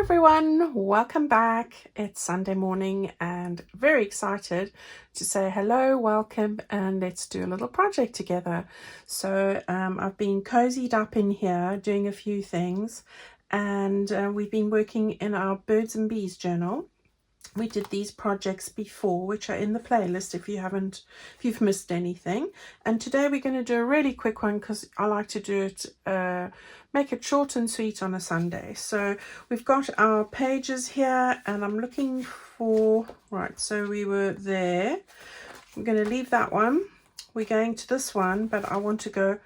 everyone, welcome back. It's Sunday morning and very excited to say hello, welcome, and let's do a little project together. So I've been cozied up in here doing a few things, and we've been working in our birds and bees journal. We did these projects before, which are in the playlist if you've missed anything. And today we're going to do a really quick one because I like to do it, make it short and sweet on a Sunday. So we've got our pages here, and I'm looking for, right, so we were there. I'm going to leave that one. We're going to this one, but I want to go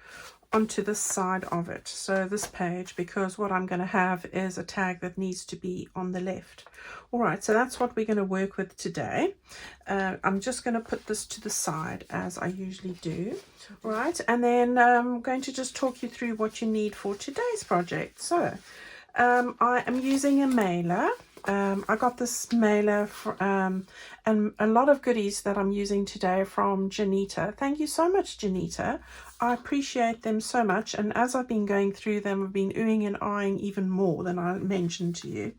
onto this side of it, so this page, because what I'm going to have is a tag that needs to be on the left. All right, so that's what we're going to work with today. I'm just going to put this to the side as I usually do. All right, and then I'm going to just talk you through what you need for today's project. So I am using a mailer. I got this mailer and a lot of goodies that I'm using today from Janita. Thank you so much, Janita. I appreciate them so much, and as I've been going through them, I've been oohing and eyeing even more than I mentioned to you.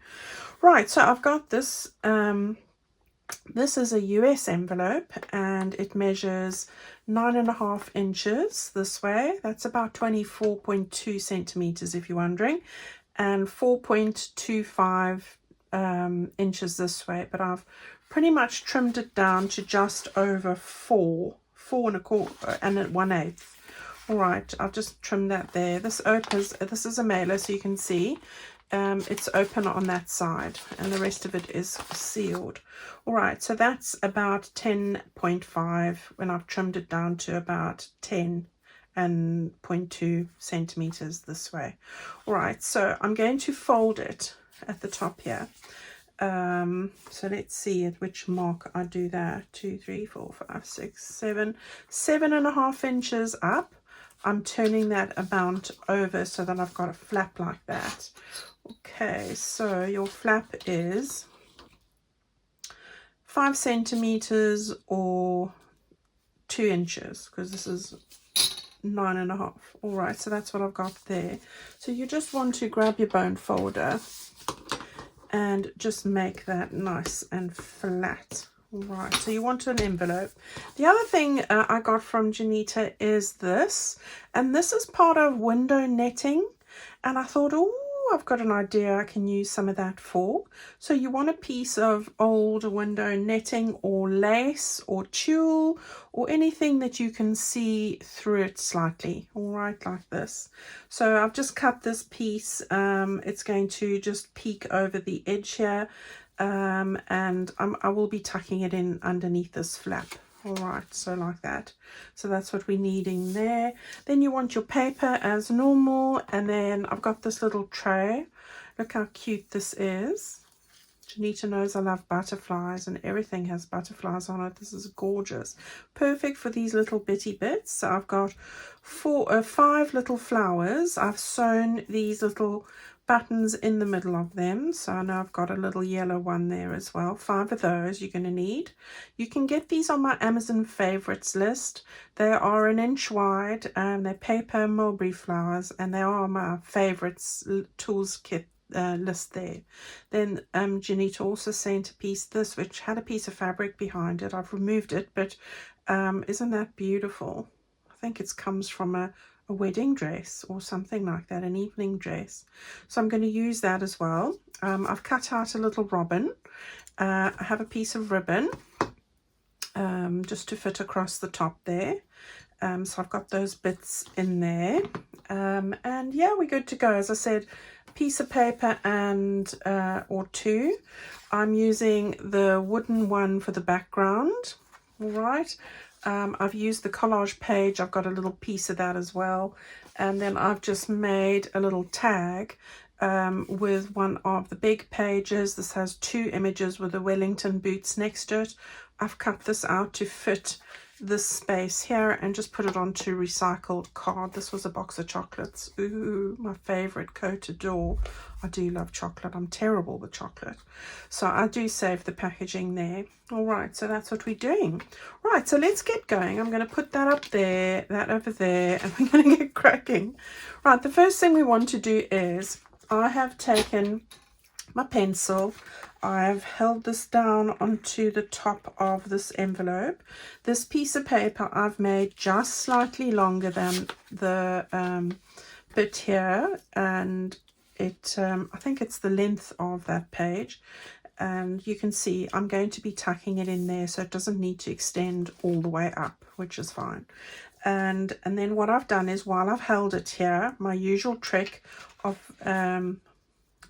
Right, so I've got this. This is a US envelope, and it measures 9.5 inches this way. That's about 24.2 centimeters, if you're wondering, and 4.25 inches this way, but I've pretty much trimmed it down to just over 4 and 1/8. All right, I've just trimmed that there. This is a mailer, so you can see it's open on that side, and the rest of it is sealed. All right, so that's about 10.5 when I've trimmed it down to about 10.2 centimeters this way. All right, so I'm going to fold it at the top here. So let's see at which mark I do that. 2, 3, 4, 5, 6, 7, 7.5 inches up. I'm turning that amount over so that I've got a flap like that. Okay, so your flap is 5 centimeters or 2 inches, because this is 9.5. All right, so that's what I've got there. So you just want to grab your bone folder and just make that nice and flat. All right, so you want an envelope. The other thing I got from Janita is this, and this is part of window netting, and I thought, oh, I've got an idea I can use some of that for. So you want a piece of old window netting or lace or tulle or anything that you can see through it slightly. All right, like this. So I've just cut this piece. It's going to just peek over the edge here, and I will be tucking it in underneath this flap. All right, so like that. So that's what we're needing there. Then you want your paper as normal, and then I've got this little tray. Look how cute this is. Janita knows I love butterflies, and everything has butterflies on it. This is gorgeous. Perfect for these little bitty bits. So I've got 5 little flowers. I've sewn these little buttons in the middle of them, so I know I've got a little yellow one there as well. 5 of those you're going to need. You can get these on my Amazon favorites list. They are 1 inch wide, and they're paper mulberry flowers, and they are my favorites tools kit list there. Then Janita also sent a piece, which had a piece of fabric behind it. I've removed it, but isn't that beautiful? I think it comes from a wedding dress or something like that, an evening dress. So I'm going to use that as well. I've cut out a little robin. I have a piece of ribbon just to fit across the top there. So I've got those bits in there. And yeah, we're good to go. As I said, piece of paper and or 2. I'm using the wooden one for the background. All right. I've used the collage page. I've got a little piece of that as well. And then I've just made a little tag with one of the big pages. This has 2 images with the Wellington boots next to it. I've cut this out to fit this space here and just put it onto recycled card. This was a box of chocolates. Ooh, my favorite coated door. I do love chocolate. I'm terrible with chocolate, so I do save the packaging there. All right, so that's what we're doing. Right, so let's get going. I'm going to put that up there, that over there, and we're going to get cracking. Right, the first thing we want to do is I have taken my pencil. I've held this down onto the top of this envelope. This piece of paper I've made just slightly longer than the bit here, and it I think it's the length of that page, and you can see I'm going to be tucking it in there so it doesn't need to extend all the way up, which is fine. And then what I've done is, while I've held it here, my usual trick of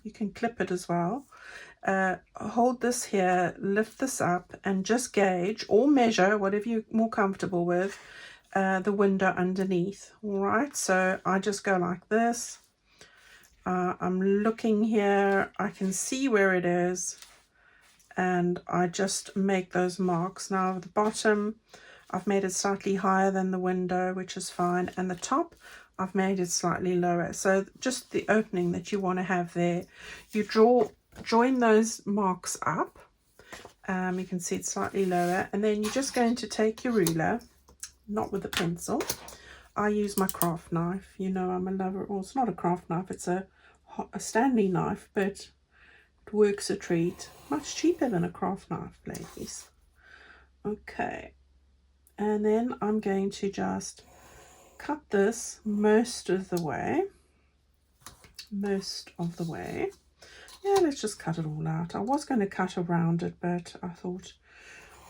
you can clip it as well, hold this here, lift this up, and just gauge or measure, whatever you're more comfortable with, the window underneath. All right, so I just go like this. I'm looking here, I can see where it is, and I just make those marks. Now at the bottom I've made it slightly higher than the window, which is fine, and the top I've made it slightly lower. So just the opening that you want to have there, you join those marks up. You can see it's slightly lower, and then you're just going to take your ruler, not with a pencil. I use my craft knife. You know, I'm a lover. Well, it's not a craft knife, it's a Stanley knife, but it works a treat. Much cheaper than a craft knife, ladies. Okay, and then I'm going to just cut this most of the way. Yeah, let's just cut it all out. I was going to cut around it, but I thought,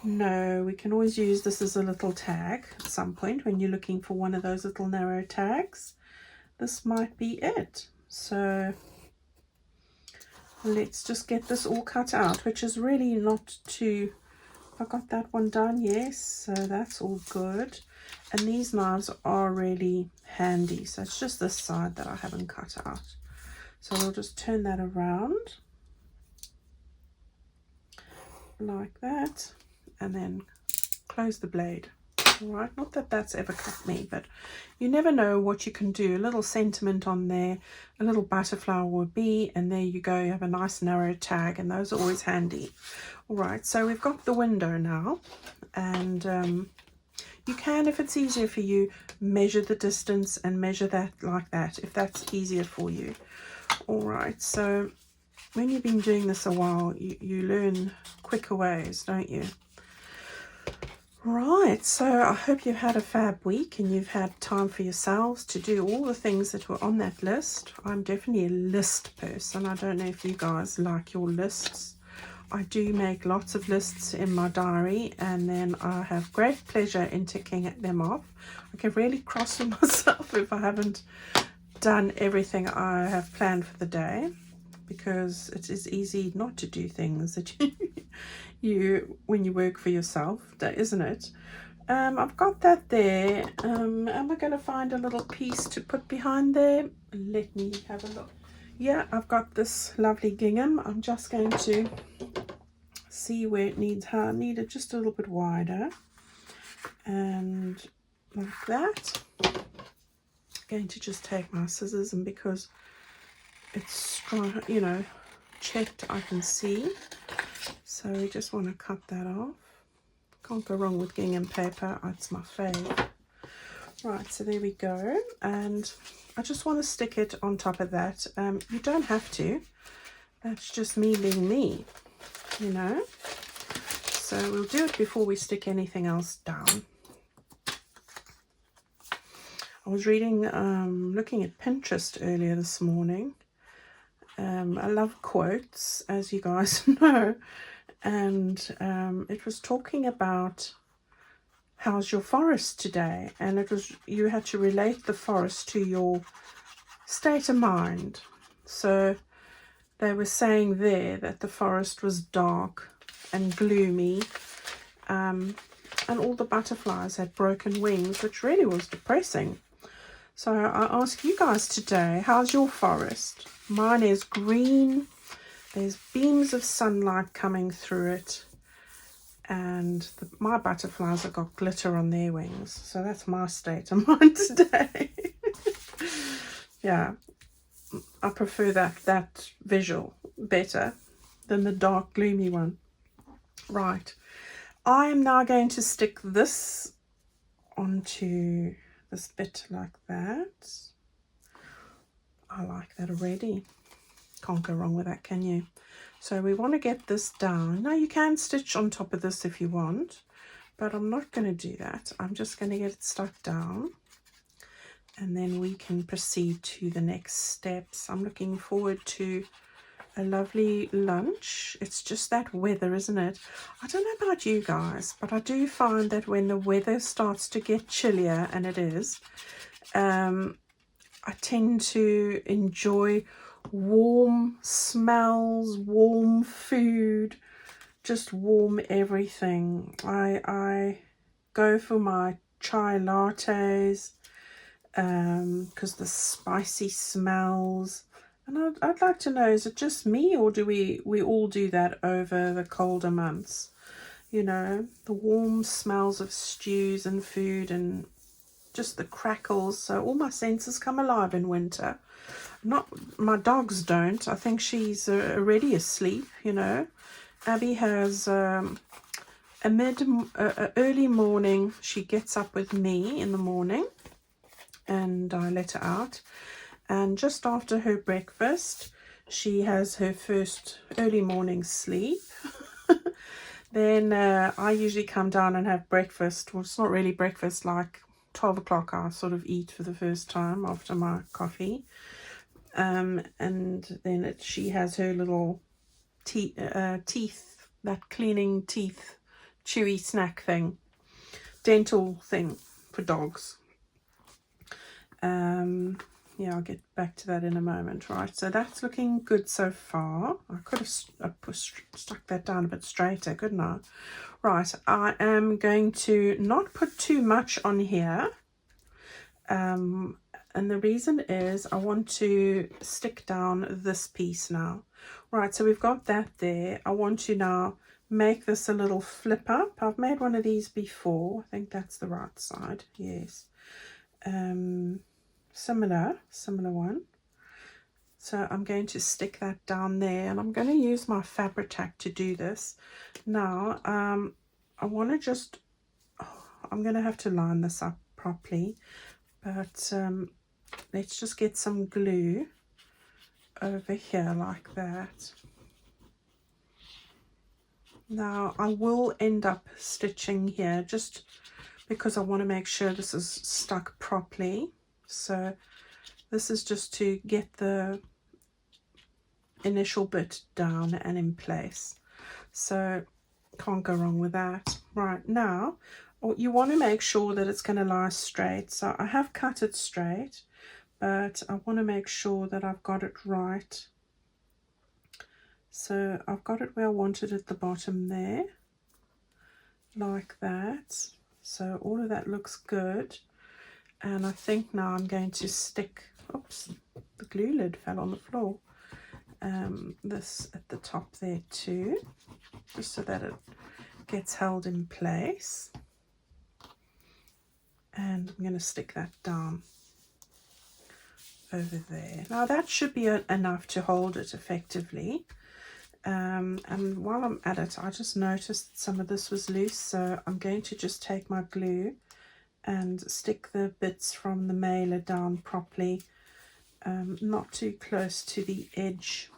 no, we can always use this as a little tag at some point when you're looking for one of those little narrow tags. This might be it. So let's just get this all cut out, which is really not too... I got that one done, yes, so that's all good. And these knives are really handy, so it's just this side that I haven't cut out. So we'll just turn that around like that, and then close the blade. All right, not that that's ever cut me, but you never know what you can do. A little sentiment on there, a little butterfly or a bee, and there you go, you have a nice narrow tag, and those are always handy. All right, so we've got the window now, and you can, if it's easier for you, measure the distance and measure that like that, if that's easier for you. All right, so when you've been doing this a while, you learn quicker ways, don't you? Right, so I hope you've had a fab week and you've had time for yourselves to do all the things that were on that list. I'm definitely a list person. I don't know if you guys like your lists. I do make lots of lists in my diary, and then I have great pleasure in ticking them off. I get really cross with myself if I haven't done everything I have planned for the day, because it is easy not to do things that you when you work for yourself, isn't it? I've got that there. Am I going to find a little piece to put behind there? Let me have a look. Yeah, I've got this lovely gingham. I'm just going to see where it needs. I need it just a little bit wider, and like that. I'm going to just take my scissors, and because it's strong, you know, checked, I can see. So we just want to cut that off. Can't go wrong with gingham paper. It's my fave. Right, so there we go, and I just want to stick it on top of that. You don't have to. That's just me being me, you know. So we'll do it before we stick anything else down. I was reading, looking at Pinterest earlier this morning. I love quotes, as you guys know, and it was talking about how's your forest today, and it was, you had to relate the forest to your state of mind. So they were saying there that the forest was dark and gloomy, and all the butterflies had broken wings, which really was depressing. So I ask you guys today, how's your forest? Mine is green. There's beams of sunlight coming through it, and my butterflies have got glitter on their wings. So that's my state of mind today. Yeah, I prefer that visual better than the dark, gloomy one. Right, I am now going to stick this onto this bit like that. I like that already. Can't go wrong with that, can you? So we want to get this down. Now you can stitch on top of this if you want, but I'm not going to do that. I'm just going to get it stuck down, and then we can proceed to the next steps. I'm looking forward to a lovely lunch. It's just that weather, isn't it? I don't know about you guys, but I do find that when the weather starts to get chillier, and it is, I tend to enjoy warm smells, warm food, just warm everything. I go for my chai lattes because the spicy smells. And I'd like to know, is it just me, or do we all do that over the colder months? You know, the warm smells of stews and food and just the crackles. So all my senses come alive in winter. Not my dogs don't. I think she's already asleep, you know. Abby has early morning. She gets up with me in the morning, and I let her out. And just after her breakfast, she has her first early morning sleep. Then I usually come down and have breakfast. Well, it's not really breakfast, like 12 o'clock I sort of eat for the first time after my coffee. And then she has her little teeth, that cleaning teeth, chewy snack thing, dental thing for dogs. Yeah, I'll get back to that in a moment. Right, so that's looking good so far. I could have stuck that down a bit straighter, couldn't I? Right, I am going to not put too much on here. And the reason is I want to stick down this piece now. Right, so we've got that there. I want to now make this a little flip up. I've made one of these before. I think that's the right side. Yes. Similar one. So I'm going to stick that down there, and I'm going to use my fabric tack to do this. Now, I want to just, I'm going to have to line this up properly, but let's just get some glue over here like that. Now, I will end up stitching here just because I want to make sure this is stuck properly. So this is just to get the initial bit down and in place. So can't go wrong with that. Right, now you want to make sure that it's going to lie straight. So I have cut it straight, but I want to make sure that I've got it right. So I've got it where I want it at the bottom there, like that. So all of that looks good. And I think now I'm going to stick, oops, the glue lid fell on the floor, this at the top there too, just so that it gets held in place. And I'm going to stick that down over there. Now that should be enough to hold it effectively. And while I'm at it, I just noticed that some of this was loose, so I'm going to just take my glue and stick the bits from the mailer down properly, not too close to the edge,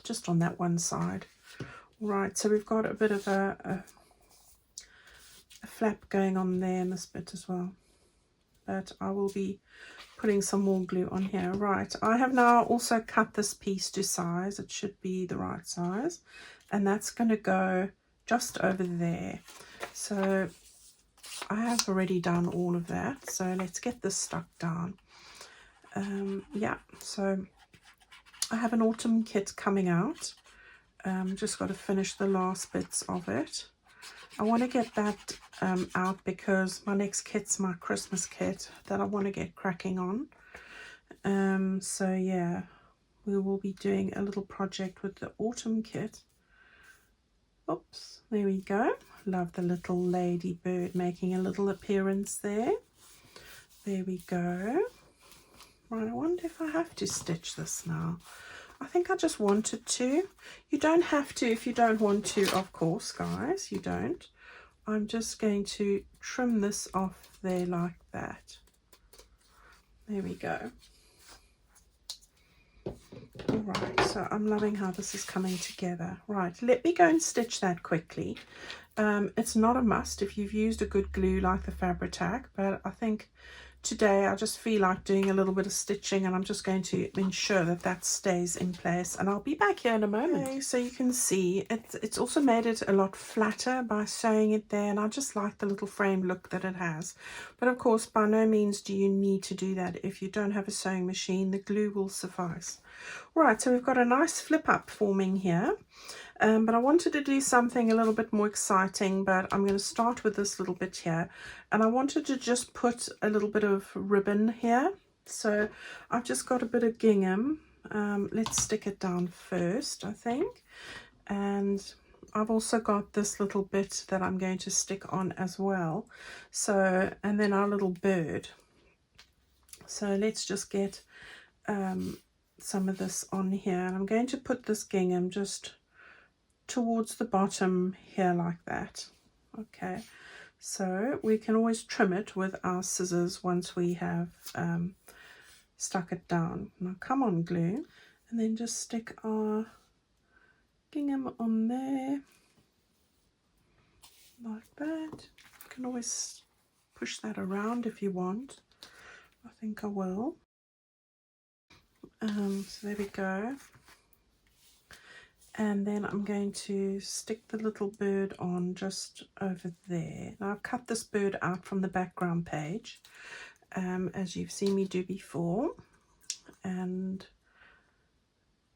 just on that one side. Right, so we've got a bit of a flap going on there in this bit as well, but I will be putting some more glue on here. Right, I have now also cut this piece to size. It should be the right size, and that's going to go just over there. So I have already done all of that, so let's get this stuck down. Yeah, so I have an autumn kit coming out. Just got to finish the last bits of it. I want to get that out because my next kit's my Christmas kit that I want to get cracking on. So yeah, we will be doing a little project with the autumn kit. Oops, there we go. Love the little ladybird making a little appearance there. There we go. Right, I wonder if I have to stitch this now. I think I just wanted to. You don't have to if you don't want to, of course, guys. You don't. I'm just going to trim this off there like that. There we go. All right, so I'm loving how this is coming together. Right, let me go and stitch that quickly. It's not a must if you've used a good glue like the Fabri-Tac, but I think today I just feel like doing a little bit of stitching, and I'm just going to ensure that that stays in place, and I'll be back here in a moment. Okay, so you can see it's also made it a lot flatter by sewing it there, and I just like the little frame look that it has. But of course, by no means do you need to do that. If you don't have a sewing machine, the glue will suffice. Right, so we've got a nice flip up forming here. But I wanted to do something a little bit more exciting, but I'm going to start with this little bit here, and I wanted to just put a little bit of ribbon here. So I've just got a bit of gingham. Let's stick it down first, I think, and I've also got this little bit that I'm going to stick on as well. So, and then our little bird. So let's just get some of this on here, and I'm going to put this gingham just towards the bottom here like that. Okay, so we can always trim it with our scissors once we have stuck it down. Now come on, glue, and then just stick our gingham on there like that. You can always push that around if you want. I think I will. So there we go. And then I'm going to stick the little bird on just over there. Now I've cut this bird out from the background page, as you've seen me do before, and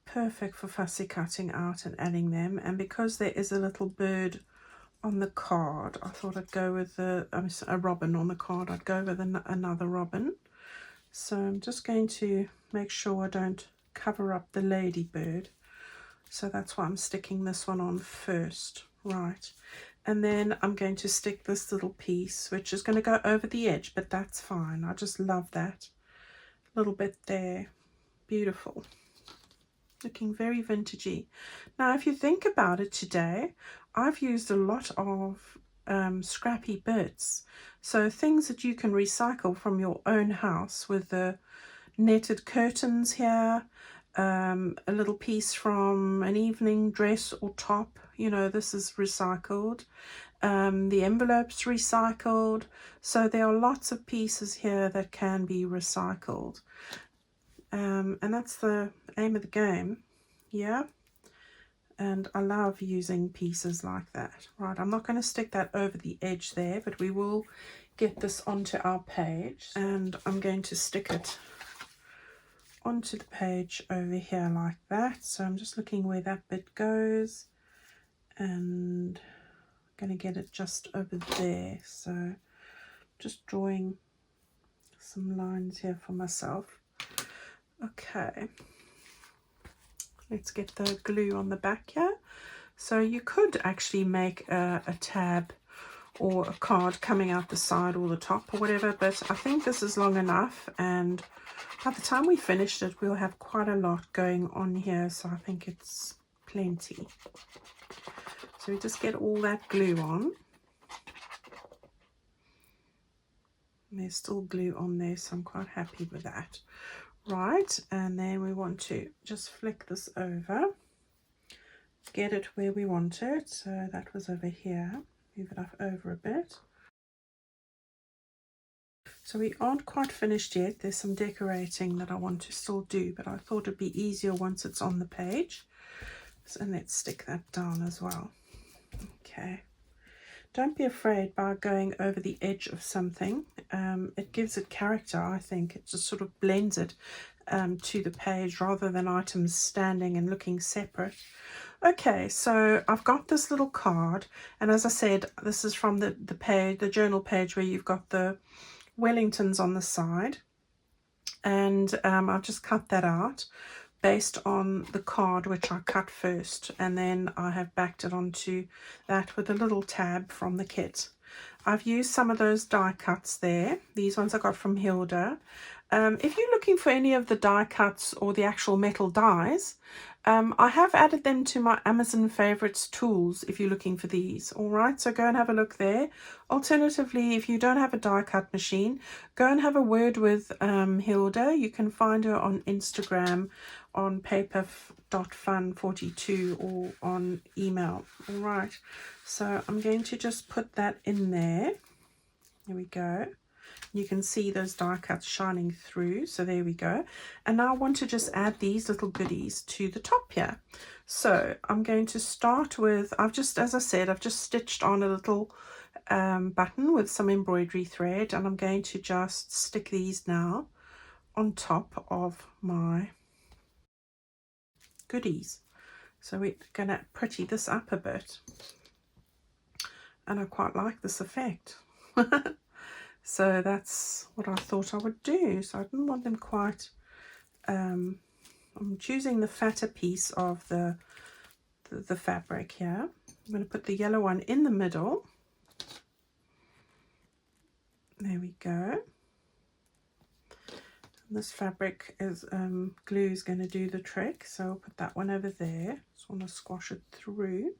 perfect for fussy cutting out and adding them. And because there is a little bird on the card, I thought I'd go with a robin on the card. I'd go with another robin. So I'm just going to make sure I don't cover up the ladybird. So that's why I'm sticking this one on first. Right, and then I'm going to stick this little piece, which is going to go over the edge, but that's fine. I just love that little bit there. Beautiful, looking very vintagey. Now if you think about it, today I've used a lot of scrappy bits, so things that you can recycle from your own house, with the netted curtains here, a little piece from an evening dress or top, you know, this is recycled. The envelope's recycled. So there are lots of pieces here that can be recycled. And that's the aim of the game. Yeah. And I love using pieces like that. Right, I'm not going to stick that over the edge there, but we will get this onto our page, and I'm going to stick it onto the page over here like that. So I'm just looking where that bit goes, and I'm going to get it just over there. So just drawing some lines here for myself. Okay, let's get the glue on the back here. So you could actually make a tab or a card coming out the side or the top or whatever, but I think this is long enough, and by the time we finished it, we'll have quite a lot going on here, so I think it's plenty. So we just get all that glue on. And there's still glue on there, so I'm quite happy with that. Right, and then we want to just flick this over, get it where we want it. So that was over here. Move it up over a bit. So we aren't quite finished yet. There's some decorating that I want to still do, but I thought it'd be easier once it's on the page. So let's stick that down as well. Okay. Don't be afraid by going over the edge of something. It gives it character, I think. It just sort of blends it to the page rather than items standing and looking separate. Okay, so I've got this little card, and as I said, this is from the page, the journal page, where you've got the Wellingtons on the side, and I've just cut that out based on the card which I cut first, and then I have backed it onto that with a little tab from the kit. I've used some of those die cuts there. These ones I got from Hilda. If you're looking for any of the die cuts or the actual metal dies, I have added them to my Amazon favorites tools if you're looking for these. All right, so go and have a look there. Alternatively, if you don't have a die cut machine, go and have a word with Hilda. You can find her on Instagram on paper.fun42 or on email. All right, so I'm going to just put that in there. There we go. You can see those die cuts shining through, so there we go. And now I want to just add these little goodies to the top here. So I'm going to start with, as I said, I've just stitched on a little button with some embroidery thread, and I'm going to just stick these now on top of my goodies. So we're going to pretty this up a bit, and I quite like this effect. So that's what I thought I would do. So I didn't want them quite, I'm choosing the fatter piece of the fabric here. I'm going to put the yellow one in the middle. There we go. And this fabric is, glue is going to do the trick. So I'll put that one over there. Just want to squash it through.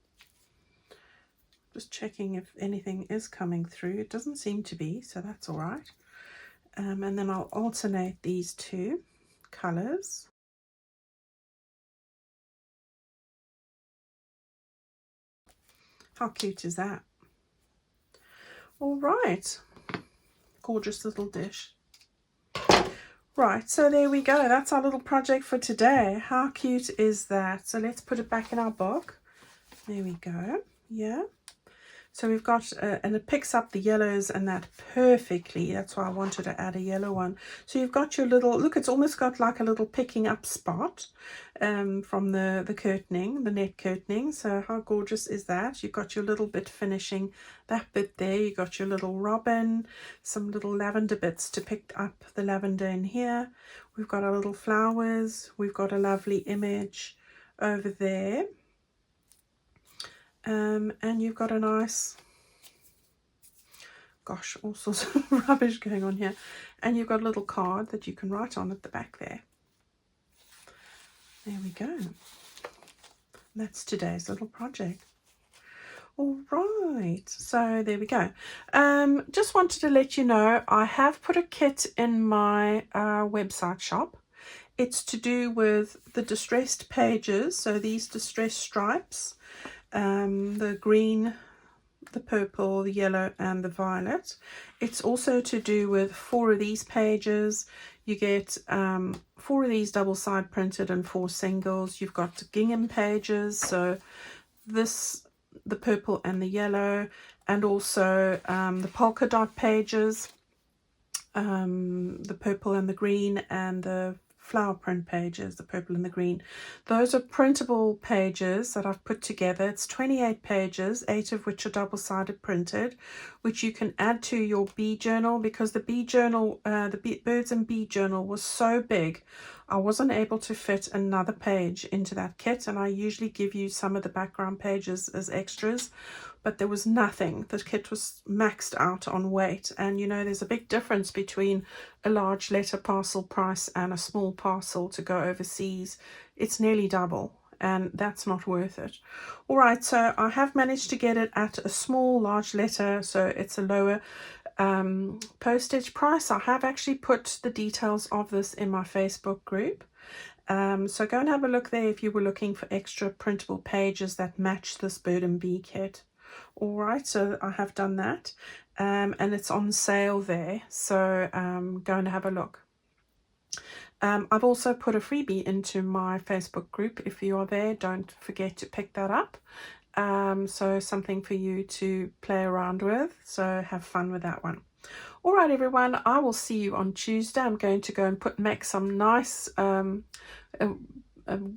Just checking if anything is coming through. It doesn't seem to be, so that's all right. And then I'll alternate these two colours. How cute is that? All right, gorgeous little dish. Right, so there we go. That's our little project for today. How cute is that? So let's put it back in our book. There we go. Yeah. So we've got, and it picks up the yellows and that perfectly. That's why I wanted to add a yellow one. So you've got your little, look, it's almost got like a little picking up spot from the curtaining, the net curtaining. So how gorgeous is that? You've got your little bit finishing that bit there. You've got your little robin, some little lavender bits to pick up the lavender in here. We've got our little flowers. We've got a lovely image over there. And you've got a nice, gosh, all sorts of rubbish going on here. And you've got a little card that you can write on at the back there. There we go. That's today's little project. All right, so there we go. Just wanted to let you know, I have put a kit in my website shop. It's to do with the distressed pages, so these distressed stripes. The green, the purple, the yellow and the violet. It's also to do with 4 of these pages. You get 4 of these double side printed and 4 singles. You've got gingham pages, so this, the purple and the yellow, and also the polka dot pages, the purple and the green, and the flower print pages, the purple and the green. Those are printable pages that I've put together. It's 28 pages, 8 of which are double-sided printed, which you can add to your bee journal, because the bee journal, the birds and bee journal was so big, I wasn't able to fit another page into that kit, and I usually give you some of the background pages as extras, but there was nothing. The kit was maxed out on weight, and you know there's a big difference between a large letter parcel price and a small parcel to go overseas. It's nearly double, and that's not worth it. All right, so I have managed to get it at a small large letter, so it's a lower postage price. I have actually put the details of this in my Facebook group. So go and have a look there if you were looking for extra printable pages that match this bird and bee kit. All right, so I have done that, and it's on sale there, so go and have a look. I've also put a freebie into my Facebook group. If you are there, don't forget to pick that up. So something for you to play around with, so have fun with that one. All right, everyone, I will see you on Tuesday. I'm going to go and make some nice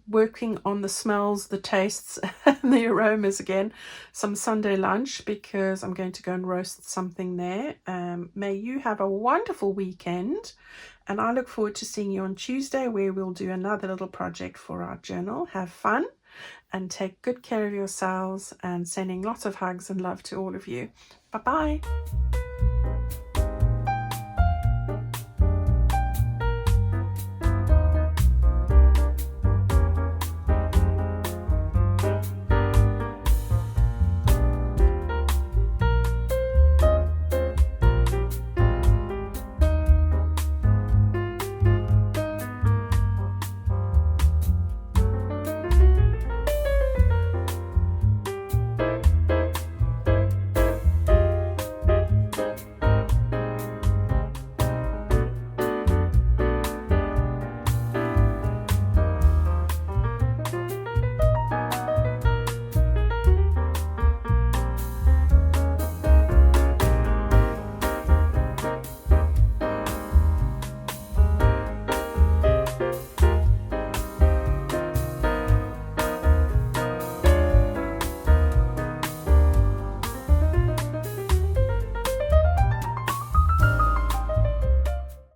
working on the smells, the tastes and the aromas again, some Sunday lunch, because I'm going to go and roast something there. May you have a wonderful weekend, and I look forward to seeing you on Tuesday, where we'll do another little project for our journal. Have fun and take good care of yourselves, and sending lots of hugs and love to all of you. Bye bye.